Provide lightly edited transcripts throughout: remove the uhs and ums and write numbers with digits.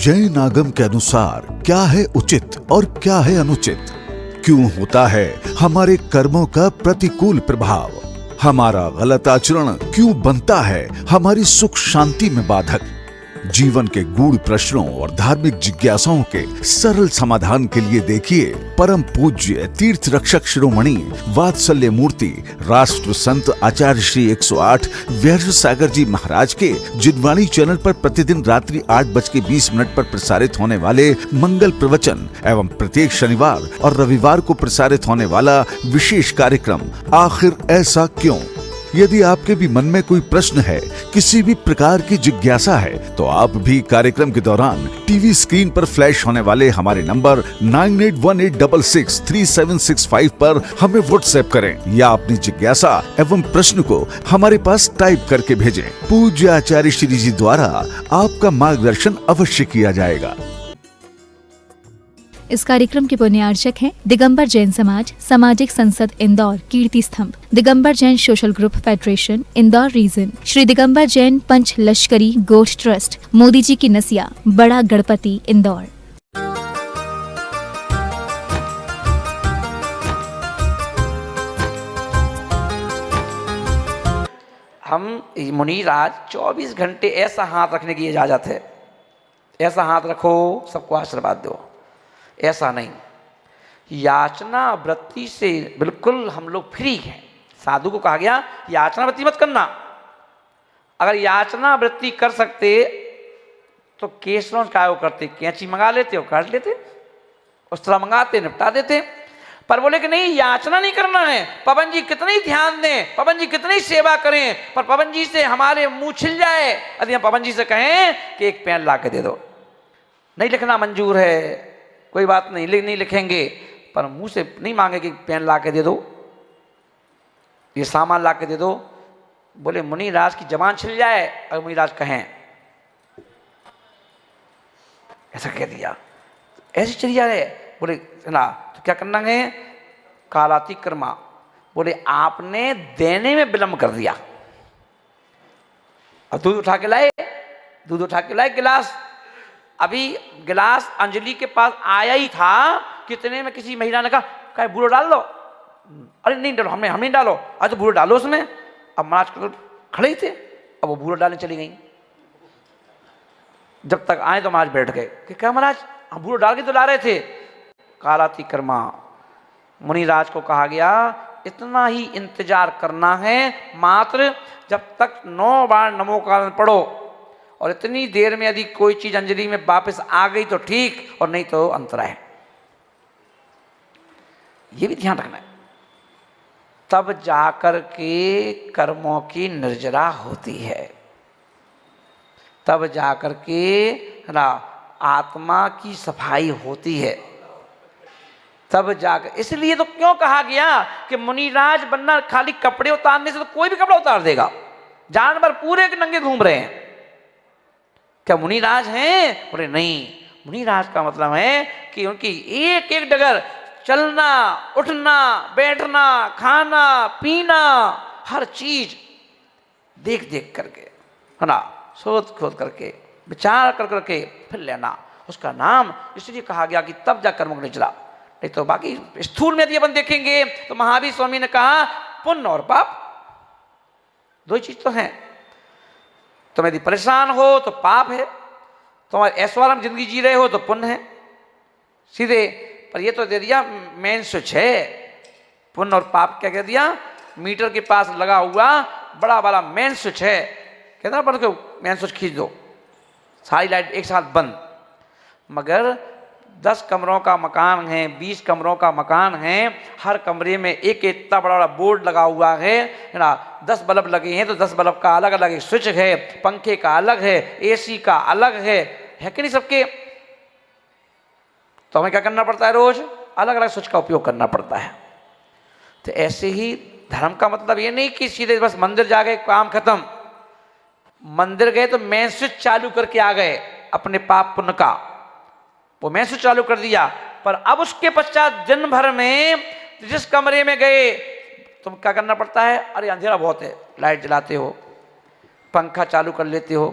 जैन आगम के अनुसार क्या है उचित और क्या है अनुचित? क्यों होता है हमारे कर्मों का प्रतिकूल प्रभाव? हमारा गलत आचरण क्यों बनता है हमारी सुख शांति में बाधक? जीवन के गूढ़ प्रश्नों और धार्मिक जिज्ञासाओं के सरल समाधान के लिए देखिए परम पूज्य तीर्थ रक्षक शिरोमणि वात्सल्य मूर्ति राष्ट्र संत आचार्य श्री 108 व्यास सागर जी महाराज के जिनवाणी चैनल पर प्रतिदिन रात्रि 8:20 पर प्रसारित होने वाले मंगल प्रवचन एवं प्रत्येक शनिवार और रविवार को प्रसारित होने वाला विशेष कार्यक्रम आखिर ऐसा क्यों? यदि आपके भी मन में कोई प्रश्न है, किसी भी प्रकार की जिज्ञासा है, तो आप भी कार्यक्रम के दौरान टीवी स्क्रीन पर फ्लैश होने वाले हमारे नंबर 9818663765 पर हमें व्हाट्सएप करें या अपनी जिज्ञासा एवं प्रश्न को हमारे पास टाइप करके भेजें। पूज्य आचार्य श्री जी द्वारा आपका मार्गदर्शन अवश्य किया जाएगा। इस कार्यक्रम के पुण्यार्चक हैं दिगंबर जैन समाज, सामाजिक संसद Indore, Kirti Stambh, Digambar Jain social group federation Indore region, Shri Digambar Jain Panch Lashkari Goshth trust, Modi ji की नसिया, बड़ा गणपति इंदौर। हम मुनिराज 24 घंटे ऐसा हाथ रखने की इजाजत है, ऐसा हाथ रखो सबको आशीर्वाद दो, ऐसा नहीं। याचना वृत्ति से बिल्कुल हम लोग फ्री हैं। साधु को कहा गया याचना वृत्ति मत करना। अगर याचना वृत्ति कर सकते तो केसरों का वो करते, कैंची मंगा लेते और काट लेते, उस तरह मंगाते निपटा देते। पर बोले कि नहीं, याचना नहीं करना है। पवन जी कितने ही ध्यान दें, पवन जी कितनी सेवा करें, पर पवन जी से हमारे मुंह छिल जाए। यदि हम पवन जी से कहें कि एक पेन ला के दे दो, नहीं लिखना मंजूर है, कोई बात नहीं, नहीं लिखेंगे, पर मुंह से नहीं मांगे कि पेन ला के दे दो, ये सामान ला के दे दो। बोले मुनिराज की जबान छिल जाए और मुनिराज कहें, ऐसा कह दिया, ऐसी चली जा रहे। बोले ना तो क्या करना है? कालातिक्रमा। बोले आपने देने में विलंब कर दिया। और दूध उठा के लाए, दूध उठा के लाए गिलास, अभी गिलास अंजलि के पास आया ही था, कितने में किसी महिला ने कहा बूढ़ो डाल दो। अरे नहीं डालो, हम नहीं डालो, आज तो बूढ़ो डालो उसमें। अब महाराज तो खड़े ही थे, अब वो बूढ़ो डालने चली गई। जब तक आए तो महाराज बैठ गए कि क्या महाराज हम बूढ़ो डाल के तो ला रहे थे। कालातिक्रमा। मुनिराज को कहा गया इतना ही इंतजार करना है मात्र, जब तक 9 बार नमो काल पढ़ो, और इतनी देर में यदि कोई चीज अंजलि में वापस आ गई तो ठीक, और नहीं तो अंतराय। ये भी ध्यान रखना है। तब जाकर के कर्मों की निर्जरा होती है, तब जाकर के ना आत्मा की सफाई होती है, तब जाकर। इसलिए तो क्यों कहा गया कि मुनिराज बनना खाली कपड़े उतारने से तो कोई भी कपड़ा उतार देगा। जानवर पूरे के नंगे घूम रहे हैं, क्या मुनिराज हैं? बोले नहीं, मुनिराज का मतलब है कि उनकी एक एक डगर, चलना, उठना, बैठना, खाना, पीना, हर चीज देख देख करके, है ना, सोच खोद करके, विचार कर करके फिर लेना, उसका नाम। इसलिए कहा गया कि तब जा कर्म को चला। नहीं तो बाकी स्थूल में यदि अपन देखेंगे तो महावीर स्वामी ने कहा पुण्य और पाप दो ही चीज तो हैं। तुम यदि परेशान हो तो पाप है, तुम्हारी ऐश्वर्य में जिंदगी जी रहे हो तो पुण्य है सीधे। पर ये तो दे दिया मेन स्विच है, पुण्य और पाप क्या कह दिया, मीटर के पास लगा हुआ बड़ा वाला मेन स्विच है। कहता पर क्यों मेन स्विच खींच दो, सारी लाइट एक साथ बंद। मगर 10 कमरों का मकान है, 20 कमरों का मकान है, हर कमरे में एक इतना बड़ा बड़ा बोर्ड लगा हुआ है ना, 10 बल्ब लगे हैं तो 10 बल्ब का अलग अलग एक स्विच है, पंखे का अलग है, एसी का अलग है कि नहीं सबके? तो हमें क्या करना पड़ता है, रोज अलग अलग स्विच का उपयोग करना पड़ता है। तो ऐसे ही धर्म का मतलब ये नहीं कि सीधे बस मंदिर जा गए काम खत्म। मंदिर गए तो मेन स्विच चालू करके आ गए अपने पाप पुण्य का, वो मैं से चालू कर दिया। पर अब उसके पश्चात दिन भर में जिस कमरे में गए तुम क्या करना पड़ता है, अरे अंधेरा बहुत है, लाइट जलाते हो, पंखा चालू कर लेते हो,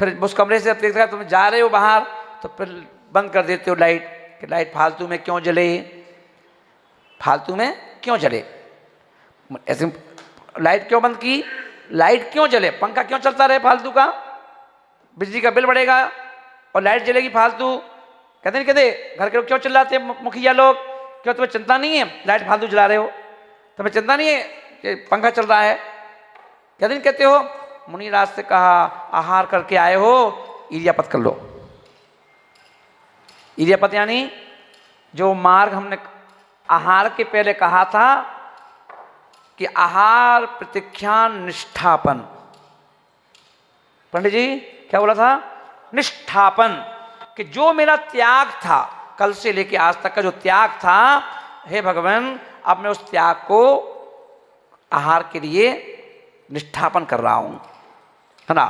फिर उस कमरे से तुम जा रहे हो बाहर तो फिर बंद कर देते हो लाइट, कि लाइट फालतू में क्यों जले, फालतू में क्यों जले। ऐसे लाइट क्यों बंद की, लाइट क्यों जले, पंखा क्यों चलता रहे फालतू का, बिजली का बिल बढ़ेगा और लाइट जलेगी फालतू। कहते नहीं कहते घर के लोग क्यों चिल्लाते हैं, मुखिया लोग, क्यों तुम्हें चिंता नहीं है लाइट फालतू जला रहे हो, तुम्हें चिंता नहीं है कि पंखा चल रहा है। कहते नहीं कहते हो, मुनिराज से कहा आहार करके आए हो, इरियापत कर लो। इरियापत यानी जो मार्ग हमने आहार के पहले कहा था कि आहार प्रतीक्षान निष्ठापन। पंडित जी क्या बोला था, निष्ठापन, कि जो मेरा त्याग था कल से लेके आज तक का जो त्याग था, हे भगवान अब मैं उस त्याग को आहार के लिए निष्ठापन कर रहा हूं, है ना।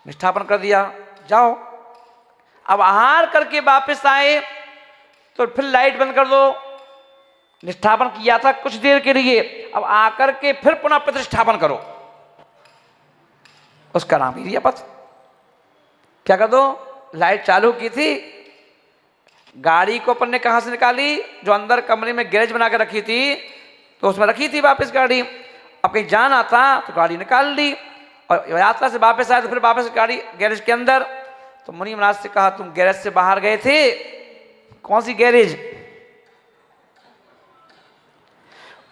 निष्ठापन कर दिया, जाओ। अब आहार करके वापस आए तो फिर लाइट बंद कर दो। निष्ठापन किया था कुछ देर के लिए, अब आकर के फिर पुनः प्रतिष्ठापन करो, उसका नाम इरियापत। क्या कर दो, लाइट चालू की थी, गाड़ी को अपन ने कहां से निकाली, जो अंदर कमरे में गैरेज बना के रखी थी तो उसमें रखी थी वापस गाड़ी। अब कहीं जाना था तो गाड़ी निकाल ली, और यात्रा से वापस आए तो फिर वापस गाड़ी गैरेज के अंदर। तो मुनि महाराज से कहा तुम गैरेज से बाहर गए थे, कौन सी गैरेज,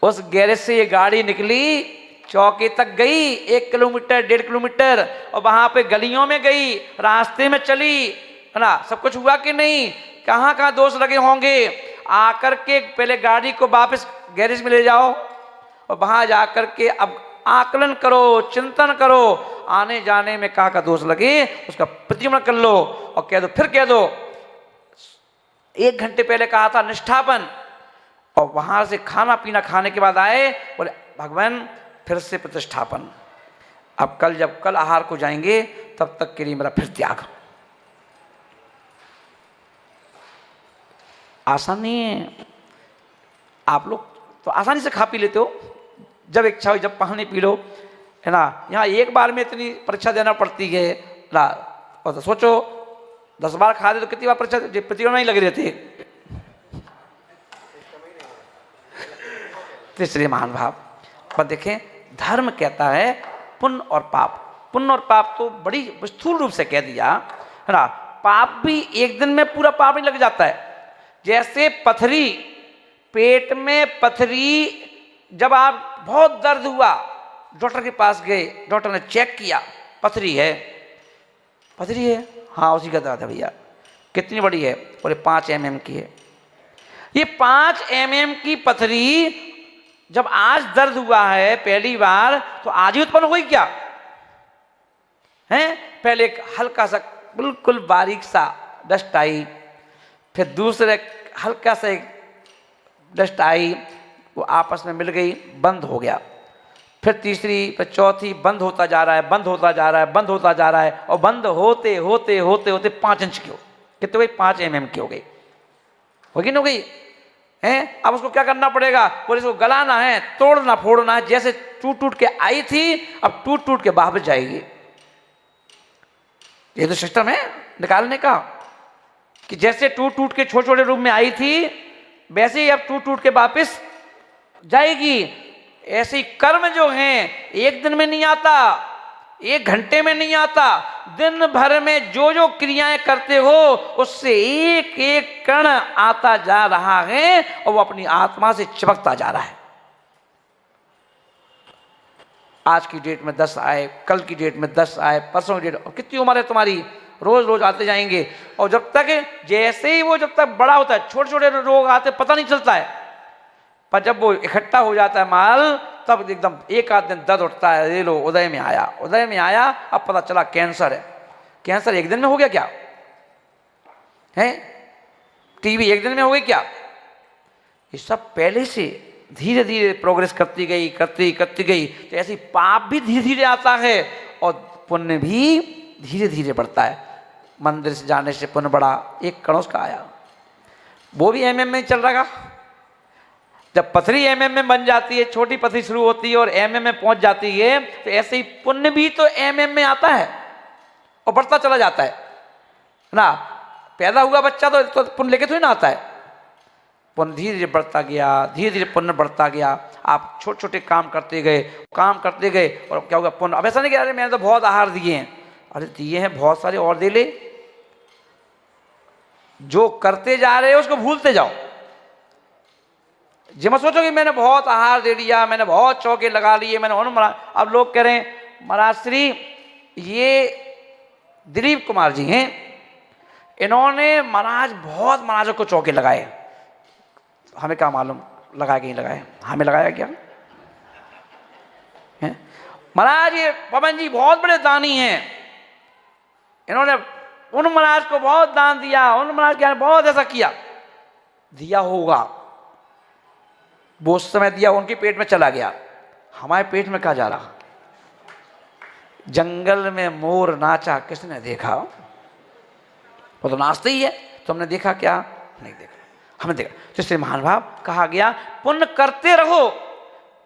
उस गैरेज से ये गाड़ी निकली, चौकी तक गई 1 किलोमीटर 1.5 किलोमीटर, और वहां पे गलियों में गई, रास्ते में चली, है ना, सब कुछ हुआ कि नहीं, कहाँ कहाँ दोष लगे होंगे। आकर के पहले गाड़ी को वापस गैरेज में ले जाओ और वहां जाकर के अब आकलन करो, चिंतन करो, आने जाने में कहाँ का दोष लगे उसका प्रतिक्रमण कर लो और कह दो, फिर कह दो 1 घंटे पहले कहा था निष्ठापन, और वहां से खाना पीना खाने के बाद आए, बोले भगवान फिर से प्रतिष्ठापन। अब जब कल आहार को जाएंगे तब तक के लिए मेरा फिर त्याग। आसान नहीं है, आप लोग तो आसानी से खा पी लेते हो, जब इच्छा हो जब पानी पी लो, है ना। यहाँ एक बार में इतनी परीक्षा देना पड़ती है ना, और तो सोचो 10 बार खा दे तो कितनी बार परीक्षा प्रतिक्रिया नहीं लगी रहती है। तीसरे महान भाव पर देखें, धर्म कहता है पुण्य और पाप। पुण्य और पाप तो बड़ी स्थूल रूप से कह दिया, है ना। पाप भी एक दिन में पूरा पाप नहीं लग जाता है। जैसे पथरी, पेट में पथरी, जब आप बहुत दर्द हुआ डॉक्टर के पास गए, डॉक्टर ने चेक किया पथरी है, पथरी है, हाँ उसी का दर्द है भैया, कितनी बड़ी है, बोले 5 mm की है। ये 5 mm की पथरी जब आज दर्द हुआ है पहली बार, तो आज ही उत्पन्न हुई क्या है। पहले एक हल्का सा बिल्कुल बारीक सा डस्ट आई, फिर दूसरे हल्का सा एक डस्ट आई, वो आपस में मिल गई, बंद हो गया। फिर तीसरी, फिर चौथी, बंद होता जा रहा है, बंद होता जा रहा है, बंद होता जा रहा है, और बंद होते होते होते होते 5 इंच की हो, कितने हुई, 5 mm की हो गई, होगी ना, हो गई है। अब उसको क्या करना पड़ेगा, बोले इसको गलाना है, तोड़ना फोड़ना है, जैसे टूट टूट के आई थी अब टूट टूट के वापस जाएगी। ये तो सिस्टम है निकालने का, कि जैसे टूट टूट के छोटे छोटे रूप में आई थी वैसे ही अब टूट टूट के वापस जाएगी। ऐसे ही कर्म जो हैं 1 दिन में नहीं आता, 1 घंटे में नहीं आता, दिन भर में जो जो क्रियाएं करते हो उससे एक एक कण आता जा रहा है और वो अपनी आत्मा से चिपकता जा रहा है। आज की डेट में 10 आए, कल की डेट में 10 आए, परसों की डेट, और कितनी उम्र है तुम्हारी, रोज रोज आते जाएंगे। और जब तक जैसे ही वो जब तक बड़ा होता है, छोटे छोटे रोग आते पता नहीं चलता है, पर जब वो इकट्ठा हो जाता है माल, तब एकदम एक आध दिन दर्द उठता है, ये लो उदय में आया, उदय में आया, अब पता चला कैंसर है। कैंसर 1 दिन में हो गया क्या है, टीबी 1 दिन में हो गई क्या, ये सब पहले से धीरे धीरे प्रोग्रेस करती गई, करती गई। तो ऐसे पाप भी धीरे धीरे आता है और पुण्य भी धीरे धीरे बढ़ता है। मंदिर से जाने से पुण्य बढ़ा, 1 कण उसका आया, वो भी MM में चल रहा। जब पथरी MM में बन जाती है, छोटी पथरी शुरू होती है और MM में पहुंच जाती है, तो ऐसे ही पुण्य भी तो MM में आता है और बढ़ता चला जाता है ना। पैदा हुआ बच्चा तो पुण्य लेके थोड़ी ना आता है। पुण्य धीरे धीरे बढ़ता गया, धीरे धीरे पुण्य बढ़ता गया। आप छोटे छोटे काम करते गए और क्या होगा पुण्य। अब ऐसा नहीं कि अरे मैंने तो बहुत आहार दिए हैं, अरे दिए हैं बहुत सारे और दे ले। जो करते जा रहे हो उसको भूलते जाओ। जी मत सोचो कि मैंने बहुत आहार दे दिया, मैंने बहुत चौके लगा लिए, मैंने अब लोग कह रहे हैं महाराज श्री ये दिलीप कुमार जी हैं, इन्होंने बहुत महाराजों को चौके लगाए। हमें क्या मालूम लगाए कि नहीं लगाए, हमें लगाया क्या है? महाराज ये पवन जी बहुत बड़े दानी हैं, इन्होंने उन महाराज को बहुत दान दिया, उन महाराज के बहुत ऐसा किया। दिया होगा, वो उस समय दिया, उनके पेट में चला गया, हमारे पेट में कहाँ जा रहा? जंगल में मोर नाचा किसने देखा? वो तो नाचते ही है, तो हमने देखा क्या? नहीं देखा, हमें देखा। तो इसलिए महान भाव कहा गया पुण्य करते रहो,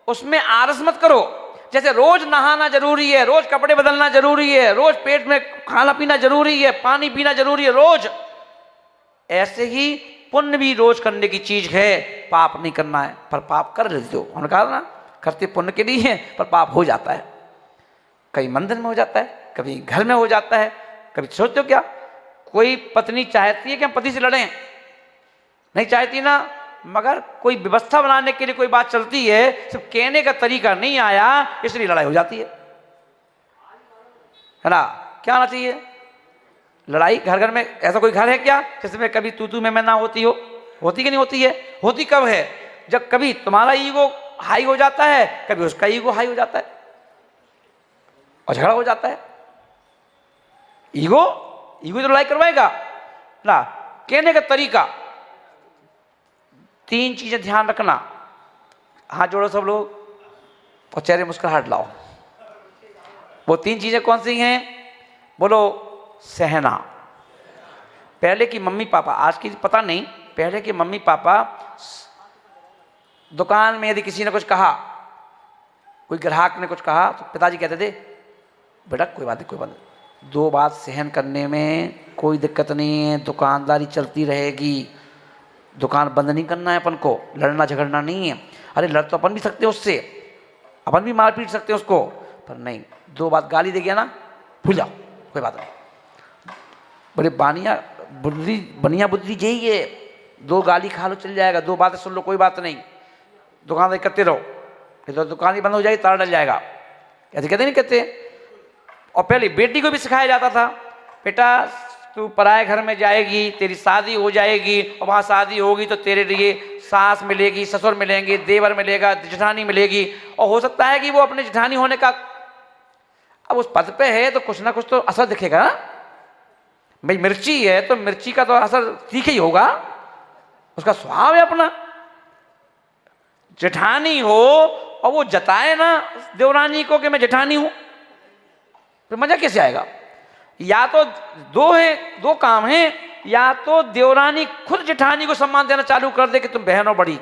उसमें आलस मत करो। जैसे रोज नहाना जरूरी है, रोज कपड़े बदलना जरूरी है, रोज पेट में खाना पीना जरूरी है, पानी पीना जरूरी है रोज, ऐसे ही पुण्य भी रोज करने की चीज है। पाप नहीं करना है, पर पाप कर लेते हो। उन्होंने कहा ना करते पुण्य के लिए है, पर पाप हो जाता है। कभी मंदिर में हो जाता है, कभी घर में हो जाता है। कभी सोचते हो क्या कोई पत्नी चाहती है कि हम पति से लड़ें? नहीं चाहती ना, मगर कोई व्यवस्था बनाने के लिए कोई बात चलती है, सिर्फ कहने का तरीका नहीं आया, इसलिए लड़ाई हो जाती है ना? क्या आना चाहिए? लड़ाई घर घर में ऐसा कोई घर है क्या जिसमें कभी तू मैं ना होती हो? होती कि नहीं होती है? होती कब है? जब कभी तुम्हारा ईगो हाई हो जाता है, कभी उसका ईगो हाई हो जाता है और झगड़ा हो जाता है। ईगो तो लड़ाई करवाएगा ना। कहने का तरीका, 3 चीजें ध्यान रखना। हाथ जोड़ो सब लोग और चेहरे मुस्कुराहट लाओ। वो 3 चीजें कौन सी हैं? बोलो। सहना। पहले की मम्मी पापा, आज की पता नहीं, पहले के मम्मी पापा दुकान में यदि किसी ने कुछ कहा, कोई ग्राहक ने कुछ कहा, तो पिताजी कहते थे बेटा कोई बात नहीं, 2 बात सहन करने में कोई दिक्कत नहीं है, दुकानदारी चलती रहेगी, दुकान बंद नहीं करना है अपन को, लड़ना झगड़ना नहीं है। अरे लड़ तो अपन भी सकते हैं उससे, अपन भी मार पीट सकते हैं उसको, पर नहीं, 2 बात गाली दे गया ना, भूल जाओ, कोई बात नहीं। बड़े बनिया बुद्धि यही है, 2 गाली खा लो चल जाएगा, 2 बातें सुन लो कोई बात नहीं, दुकानदारी करते रहो, फिर तो दुकान ही बंद हो जाएगी, ताला डल जाएगा। ऐसे कहते नहीं कहते? और पहले बेटी को भी सिखाया जाता था, बेटा तू पराए घर में जाएगी, तेरी शादी हो जाएगी, और वहाँ शादी होगी तो तेरे लिए सास मिलेगी, ससुर मिलेंगे, देवर मिलेगा, जेठानी मिलेगी, और हो सकता है कि वो अपने जेठानी होने का अब उस पद पे है तो कुछ ना कुछ तो असर दिखेगा ना। भाई मिर्ची है तो मिर्ची का तो असर तीखा ही होगा, उसका स्वभाव है अपना। जेठानी हो और वो जताए ना देवरानी को कि मैं जेठानी हूं, फिर मजा कैसे आएगा? या तो 2 काम हैं, या तो देवरानी खुद जेठानी को सम्मान देना चालू कर दे कि तुम बहन हो बड़ी,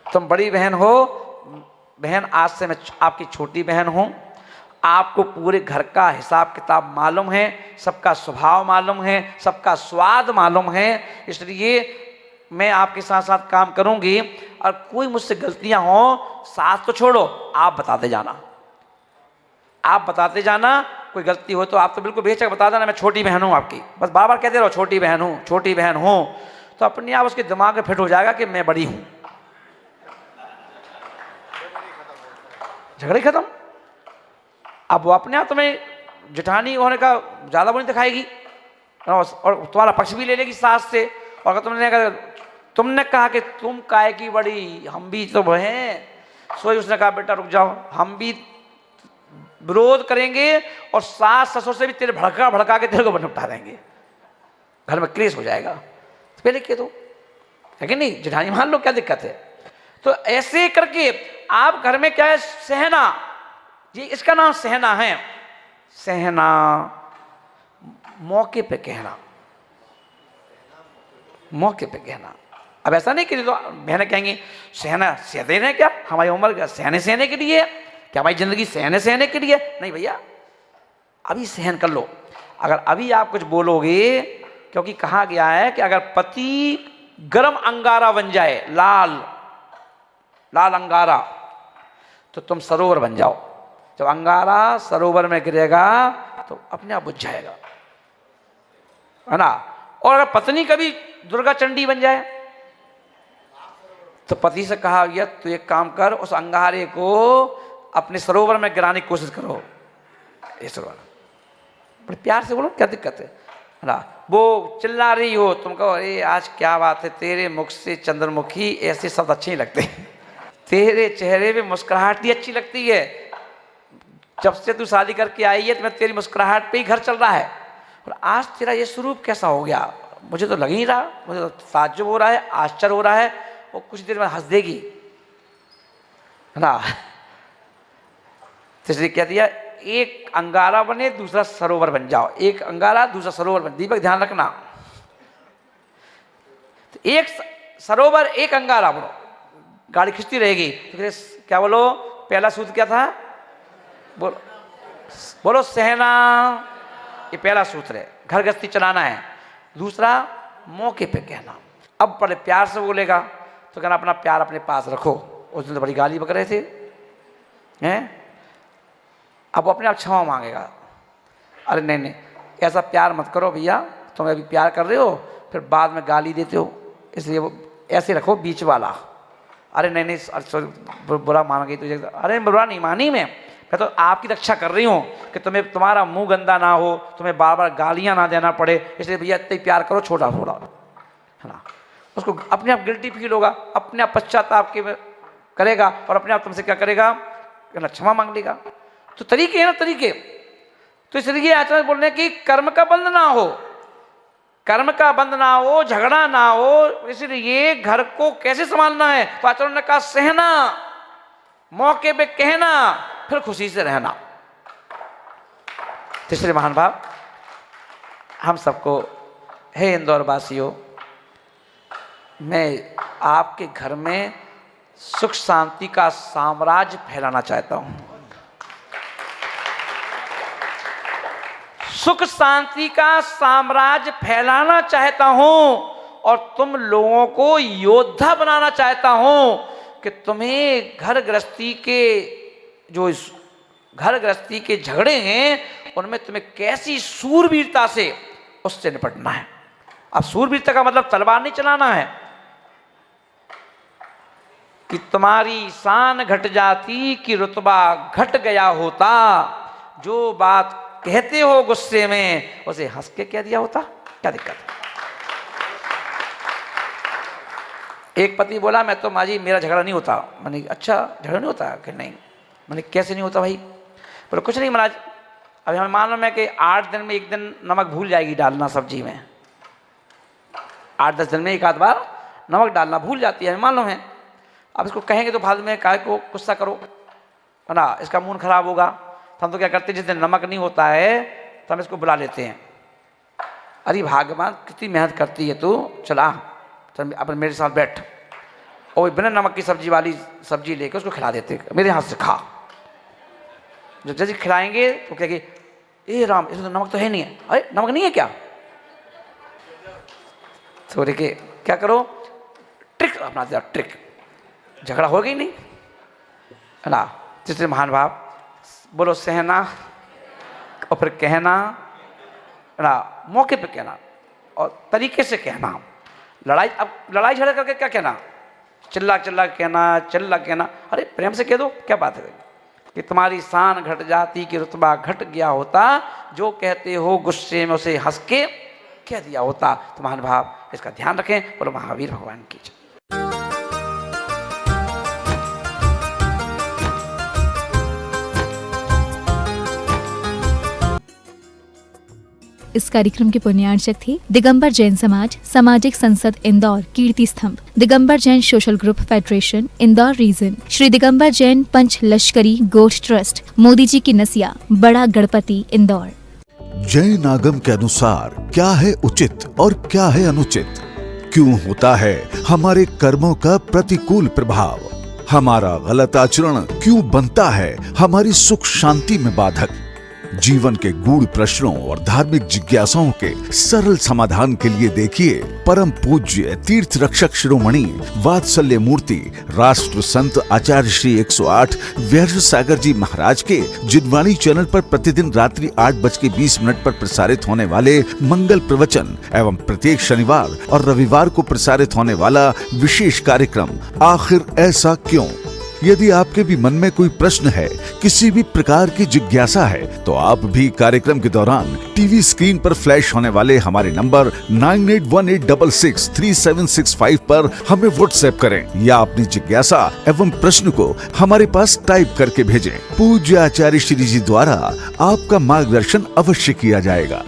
तुम बड़ी बहन हो, बहन आज से मैं आपकी छोटी बहन हूं, आपको पूरे घर का हिसाब किताब मालूम है, सबका स्वभाव मालूम है, सबका स्वाद मालूम है, इसलिए मैं आपके साथ साथ काम करूंगी, और कोई मुझसे गलतियां हो, साथ तो छोड़ो, आप बताते जाना, आप बताते जाना। कोई गलती हो तो आप तो बिल्कुल बेशक बता देना, मैं छोटी बहन हूं आपकी, बस बार बार कहते रहो छोटी बहन हूं, छोटी बहन हूं, तो अपने आप उसके दिमाग में फिट हो जाएगा कि मैं बड़ी हूं। झगड़े खत्म। अब वो अपने आप तुम्हें जेठानी होने का ज्यादा वो नहीं दिखाएगी, और तुम्हारा पक्ष भी ले लेगी सास से। और तुमने कहा कि तुम काहे की बड़ी, हम भी तो हैं, सोई उसने कहा बेटा रुक जाओ, हम भी विरोध करेंगे और सास ससुर से भी तेरे भड़का के तेरे को निपटा देंगे, घर में क्लेश हो जाएगा। तो पहले कह दो, है कि नहीं, जेठानी मान लो, क्या दिक्कत है? तो ऐसे करके आप घर में क्या है, सहना, ये इसका नाम सहना है। सहना, मौके पे कहना, मौके पे कहना। अब ऐसा नहीं कि तो बहनें कहेंगी सहना सहते हैं क्या, हमारी उम्र सहने के लिए, क्या हमारी जिंदगी सहने के लिए? नहीं भैया, अभी सहन कर लो। अगर अभी आप कुछ बोलोगे, क्योंकि कहा गया है कि अगर पति गर्म अंगारा बन जाए, लाल लाल अंगारा, तो तुम सरोवर बन जाओ। जब अंगारा सरोवर में गिरेगा तो अपने आप बुझ जाएगा, है ना। और अगर पत्नी कभी दुर्गा चंडी बन जाए तो पति से कहा गया तू एक काम कर, उस अंगारे को अपने सरोवर में गिराने की कोशिश करो। ये सरोवर बड़े प्यार से बोलो, क्या दिक्कत है ना। वो चिल्ला रही हो, तुम कहो अरे आज क्या बात है, तेरे मुख से चंद्रमुखी, ऐसे शब्द अच्छे ही लगते हैं। तेरे चेहरे पे मुस्कुराहट ही अच्छी लगती है। जब से तू शादी करके आई है तो तेरी मुस्कुराहट पे ही घर चल रहा है, और आज तेरा ये स्वरूप कैसा हो गया, मुझे तो लग ही रहा, मुझे तो ताज्जुब हो रहा है, आश्चर्य हो रहा है। वो कुछ देर में हंस देगी, है ना। तो इसलिए कह दिया एक अंगारा बने दूसरा सरोवर बन जाओ, एक अंगारा दूसरा सरोवर बन। दीपक ध्यान रखना, तो एक सरोवर एक अंगारा बनो, गाड़ी खिंचती रहेगी। तो क्या बोलो, पहला सूत्र क्या था, बोलो बोलो सहना, ये पहला सूत्र है, घर गृहस्थी चलाना है। दूसरा मौके पे कहना। अब बड़े प्यार से बोलेगा तो कहना अपना प्यार अपने पास रखो। उस दिन तो बड़ी गाली बक रहे थे, हैं, अब वो अपने आप क्षमा मांगेगा। अरे नहीं नहीं, ऐसा प्यार मत करो भैया, तुम अभी प्यार कर रहे हो फिर बाद में गाली देते हो, इसलिए वो ऐसे रखो बीच वाला। अरे नहीं नहीं, बुरा मान गई तुझे, अरे बुरा नहीं मानी मैं तो आपकी रक्षा कर रही हूँ कि तुम्हें तुम्हारा मुंह गंदा ना हो, तुम्हें बार बार गालियाँ ना देना पड़े, इसलिए भैया इतना प्यार करो, छोटा थोड़ा, है ना। उसको अपने आप गिल्टी फील होगा, अपने आप पश्चाताप के करेगा, और अपने आप तुमसे क्या करेगा, कहना क्षमा मांग लेगा। तो तरीके हैं ना, तरीके। तो इसलिए आचार्य बोल रहे हैं कि कर्म का बंध ना हो, कर्म का बंध ना हो, झगड़ा ना हो, इसलिए घर को कैसे संभालना है। तो आचार्य ने कहा सहना, मौके पे कहना, फिर खुशी से रहना। तीसरे महान भाव, हम सबको, हे इंदौर वासियों, मैं आपके घर में सुख शांति का साम्राज्य फैलाना चाहता हूं। सुख शांति का साम्राज्य फैलाना चाहता हूं, और तुम लोगों को योद्धा बनाना चाहता हूं कि तुम्हें घर गृहस्थी के जो घर गृहस्थी के झगड़े हैं उनमें तुम्हें कैसी सूरवीरता से उससे निपटना है। अब सूरवीरता का मतलब तलवार नहीं चलाना है कि तुम्हारी शान घट जाती कि रुतबा घट गया होता, जो बात कहते हो गुस्से में उसे हंस के कह दिया होता, क्या दिक्कत है। एक पति बोला मैं तो माँ जी मेरा झगड़ा नहीं होता। मैंने अच्छा झगड़ा नहीं होता कि नहीं। मैंने कैसे नहीं होता भाई। बोले कुछ नहीं महाराज, अभी हमें मालूम है कि 8 दिन में एक दिन नमक भूल जाएगी डालना सब्जी में, 8-10 दिन में एक आध बार नमक डालना भूल जाती है, हमें मालूम है। अब इसको कहेंगे तो फालतू में काहे को गुस्सा करो, है ना, इसका मूड खराब होगा। तो हम तो क्या करते हैं, जिस दिन नमक नहीं होता है तो हम इसको बुला लेते हैं। अरे भगवान कितनी मेहनत करती है तू, चला तो अपन मेरे साथ बैठ, और बिना नमक की सब्जी वाली सब्जी लेके उसको खिला देते, मेरे हाथ से खा। जब जैसे खिलाएंगे तो कहेगी ए राम इसमें तो नमक तो है नहीं है। अरे नमक नहीं है क्या, तो देखिए क्या करो, ट्रिक अपना दिया, ट्रिक, झगड़ा होगा ही नहीं, है ना। तीसरे महान भाव, बोलो सहना और फिर कहना, है ना, मौके पे कहना और तरीके से कहना। लड़ाई, अब लड़ाई झगड़ा करके क्या कहना, चिल्ला चिल्ला कहना, चिल्ला कहना। अरे प्रेम से कह दो, क्या बात है कि तुम्हारी शान घट जाती कि रुतबा घट गया होता, जो कहते हो गुस्से में उसे हंस के कह दिया होता। तो महान भाव इसका ध्यान रखें, बोलो महावीर भगवान की जय। इस कार्यक्रम के पुण्यार्चक थे दिगंबर जैन समाज, सामाजिक संसद Indore, Kirti Stambh, Digambar Jain social group federation Indore region, Shri Digambar Jain Panch Lashkari Goshth trust, Modi ji की नसिया, बड़ा गणपति इंदौर। जैन आगम के अनुसार क्या है उचित और क्या है अनुचित, क्यों होता है हमारे कर्मों का प्रतिकूल प्रभाव, हमारा गलत आचरण क्यों बनता है हमारी सुख शांति में बाधक, जीवन के गूढ़ प्रश्नों और धार्मिक जिज्ञासाओं के सरल समाधान के लिए देखिए परम पूज्य तीर्थ रक्षक शिरोमणि वात्सल्य मूर्ति राष्ट्र संत आचार्य श्री 108 व्यास सागर जी महाराज के जिनवाणी चैनल पर प्रतिदिन रात्रि 8:20 पर प्रसारित होने वाले मंगल प्रवचन एवं प्रत्येक शनिवार और रविवार को प्रसारित होने वाला विशेष कार्यक्रम आखिर ऐसा क्यों। यदि आपके भी मन में कोई प्रश्न है, किसी भी प्रकार की जिज्ञासा है, तो आप भी कार्यक्रम के दौरान टीवी स्क्रीन पर फ्लैश होने वाले हमारे नंबर 9818663765 पर हमें व्हाट्सएप करें या अपनी जिज्ञासा एवं प्रश्न को हमारे पास टाइप करके भेजें। पूज्य आचार्य श्री जी द्वारा आपका मार्गदर्शन अवश्य किया जाएगा।